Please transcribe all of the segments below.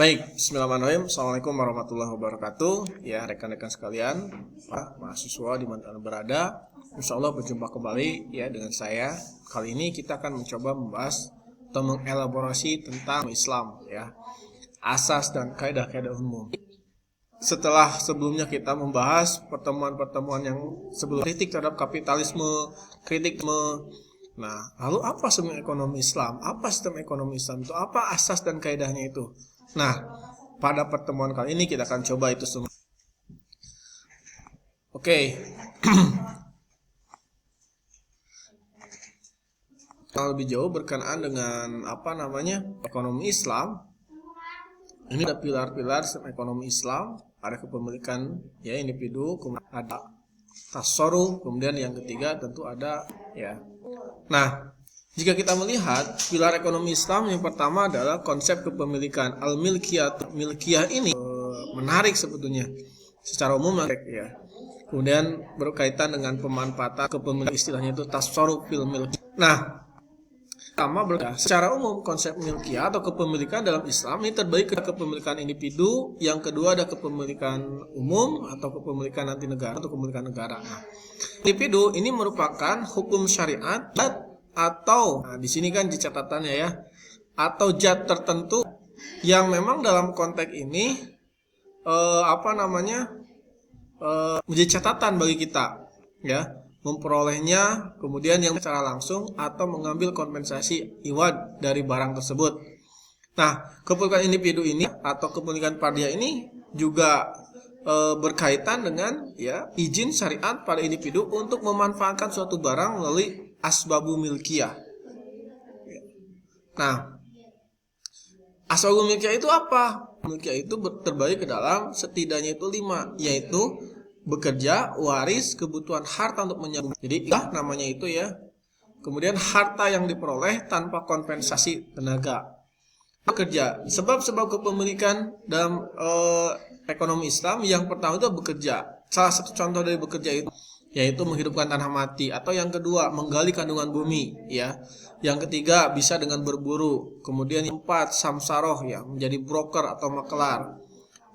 Baik, bismillahirrahmanirrahim. Assalamualaikum warahmatullahi wabarakatuh. Ya, rekan-rekan sekalian, mahasiswa di mana Anda berada, insya Allah berjumpa kembali ya dengan saya. Kali ini kita akan mencoba membahas atau mengelaborasi tentang Islam ya, asas dan kaidah-kaidah umum. Setelah sebelumnya kita membahas pertemuan-pertemuan yang sebelum kritik terhadap kapitalisme, nah, lalu apa sebenarnya ekonomi Islam? Apa sistem ekonomi Islam itu? Apa asas dan kaidahnya itu? Nah, pada pertemuan kali ini kita akan coba itu semua. Oke. Lebih jauh berkenaan dengan ekonomi Islam. Ini ada pilar-pilar sistem ekonomi Islam, ada kepemilikan ya individu, kemudian ada tasarruf, kemudian yang ketiga tentu ada ya. Nah, jika kita melihat pilar ekonomi Islam, yang pertama adalah konsep kepemilikan al-milkiyah. Milkiyah ini menarik sebetulnya secara umum ya. Kemudian berkaitan dengan pemanfaatan kepemilikan, istilahnya itu tasarruf fil milk. Nah, secara umum konsep milkiyah atau kepemilikan dalam Islam ini terbagi ke kepemilikan individu, yang kedua ada kepemilikan umum atau kepemilikan nanti negara atau kepemilikan negara. Nah, individu ini merupakan hukum syariat atau di sini kan di catatannya ya, atau zat tertentu yang memang dalam konteks ini menjadi catatan bagi kita ya, memperolehnya, kemudian yang secara langsung atau mengambil kompensasi iwad dari barang tersebut. Nah, kepemilikan individu ini atau kepemilikan fardiyah ini juga berkaitan dengan ya izin syariat pada individu untuk memanfaatkan suatu barang melalui asbabu milkiyah. Nah, asbabu milkiyah itu apa? Milkiyah itu terbagi ke dalam setidaknya itu 5, yaitu bekerja, waris, kebutuhan harta untuk menyambung. Jadi namanya itu ya. Kemudian harta yang diperoleh tanpa kompensasi tenaga. Bekerja. Sebab-sebab kepemilikan dalam ekonomi Islam yang pertama itu bekerja. Salah satu contoh dari bekerja itu yaitu menghidupkan tanah mati, atau yang kedua menggali kandungan bumi ya. Yang ketiga bisa dengan berburu. Kemudian yang keempat samsaroh ya, menjadi broker atau makelar.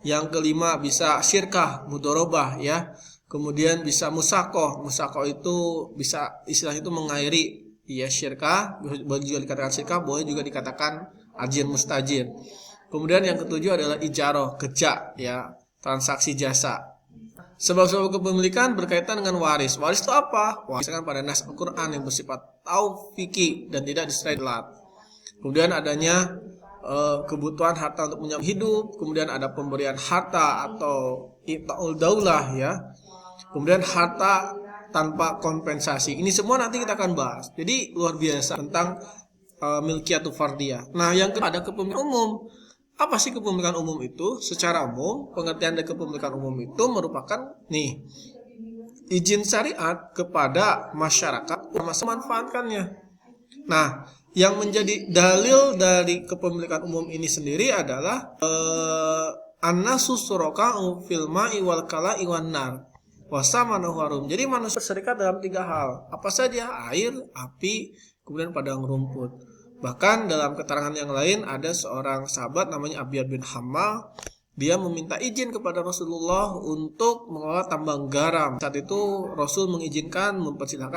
Yang kelima bisa syirkah, mudorobah ya. Kemudian bisa musakoh. Musakoh itu bisa istilahnya itu mengairi ya, syirkah boleh juga dikatakan syirkah, boleh juga dikatakan ajir mustajir. Kemudian yang ketujuh adalah ijaroh, kerja ya, transaksi jasa. Sebab-sebab kepemilikan berkaitan dengan waris. Waris itu apa? Waris kan pada nas Al-Quran yang bersifat taufiki dan tidak diserat. Kemudian adanya kebutuhan harta untuk menyambung hidup. Kemudian ada pemberian harta atau ita'ul daulah ya. Kemudian harta tanpa kompensasi. Ini semua nanti kita akan bahas. Jadi luar biasa tentang milkiyatu fardiyah. Nah, yang kedua ada kepemilikan umum. Apa sih kepemilikan umum itu? Secara umum, pengertian dari kepemilikan umum itu merupakan izin syariat kepada masyarakat untuk memanfaatkannya. Nah, yang menjadi dalil dari kepemilikan umum ini sendiri adalah an-nasu suraka'u fil ma'i wal kala'i wan nar wa samanu harum. Jadi manusia berserikat dalam 3 hal. Apa saja? Air, api, kemudian padang rumput. Bahkan dalam keterangan yang lain ada seorang sahabat namanya Abiyad bin Hammal. Dia meminta izin kepada Rasulullah untuk mengelola tambang garam. Saat itu Rasul mengizinkan,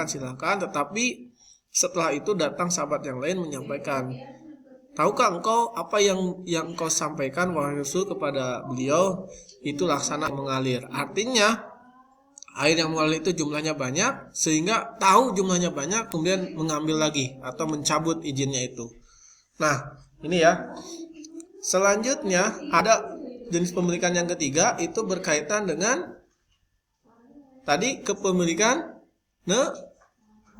silakan, tetapi setelah itu datang sahabat yang lain menyampaikan, tahukah engkau apa yang engkau sampaikan wahai Rasul kepada beliau? Itu laksana mengalir. Artinya air yang mengalir itu jumlahnya banyak, sehingga tahu jumlahnya banyak kemudian mengambil lagi atau mencabut izinnya itu. Nah, ini ya. Selanjutnya ada jenis pemilikan yang ketiga, itu berkaitan dengan tadi kepemilikan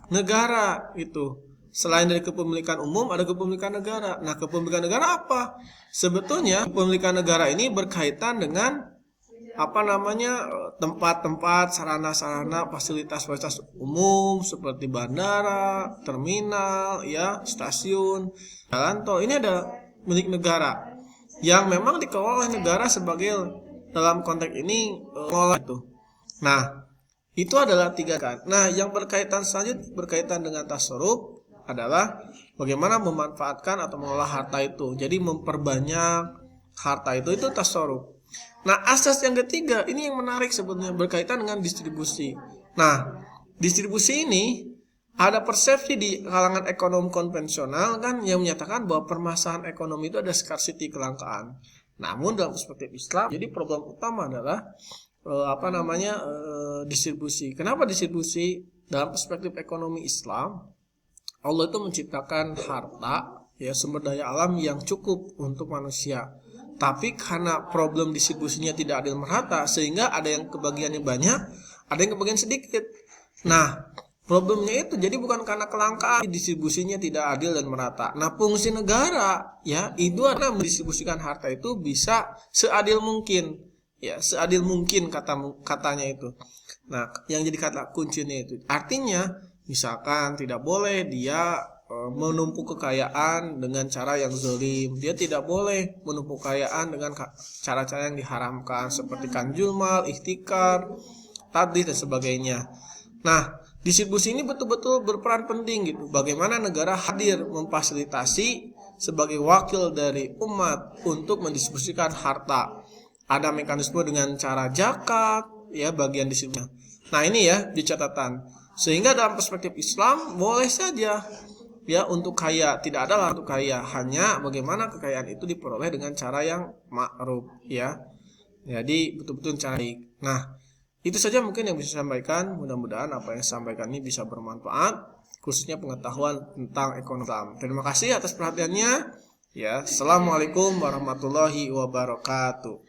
negara itu. Selain dari kepemilikan umum ada kepemilikan negara. Nah, kepemilikan negara apa? Sebetulnya kepemilikan negara ini berkaitan dengan tempat-tempat, sarana-sarana, fasilitas-fasilitas umum seperti bandara, terminal, ya, stasiun, jalan tol. Ini ada milik negara yang memang dikelola oleh negara sebagai dalam konteks ini itu. Nah, itu adalah 3 kan. Nah, yang berkaitan selanjutnya berkaitan dengan tasarruf adalah bagaimana memanfaatkan atau mengolah harta itu. Jadi memperbanyak harta itu tasarruf. Nah, asas yang ketiga ini yang menarik sebetulnya berkaitan dengan distribusi. Nah, distribusi ini ada persepsi di kalangan ekonom konvensional kan yang menyatakan bahwa permasalahan ekonomi itu ada scarcity, kelangkaan. Namun dalam perspektif Islam, jadi problem utama adalah distribusi. Kenapa distribusi? Dalam perspektif ekonomi Islam, Allah itu menciptakan harta, ya, sumber daya alam yang cukup untuk manusia. Tapi karena problem distribusinya tidak adil merata, sehingga ada yang kebagiannya banyak, ada yang kebagian sedikit. Nah, problemnya itu jadi bukan karena kelangkaan, distribusinya tidak adil dan merata. Nah, fungsi negara, ya, itu adalah mendistribusikan harta itu bisa seadil mungkin, ya, seadil mungkin katanya itu. Nah, yang jadi kata kuncinya itu artinya misalkan tidak boleh dia menumpuk kekayaan dengan cara yang zalim. Dia tidak boleh menumpuk kekayaan dengan cara-cara yang diharamkan seperti kanjul mal, ihtikar, tadlis dan sebagainya. Nah, distribusi ini betul-betul berperan penting gitu. Bagaimana negara hadir memfasilitasi sebagai wakil dari umat untuk mendistribusikan harta. Ada mekanisme dengan cara zakat, ya, bagian distribusinya. Nah, ini ya di catatan. Sehingga dalam perspektif Islam boleh saja, ya, untuk kaya, tidak ada lah untuk kaya, hanya bagaimana kekayaan itu diperoleh dengan cara yang ma'ruf, ya. Jadi betul-betul cara baik. Nah, itu saja mungkin yang bisa saya sampaikan. Mudah-mudahan apa yang saya sampaikan ini bisa bermanfaat, khususnya pengetahuan tentang ekonomi Islam. Terima kasih atas perhatiannya. Ya, assalamualaikum warahmatullahi wabarakatuh.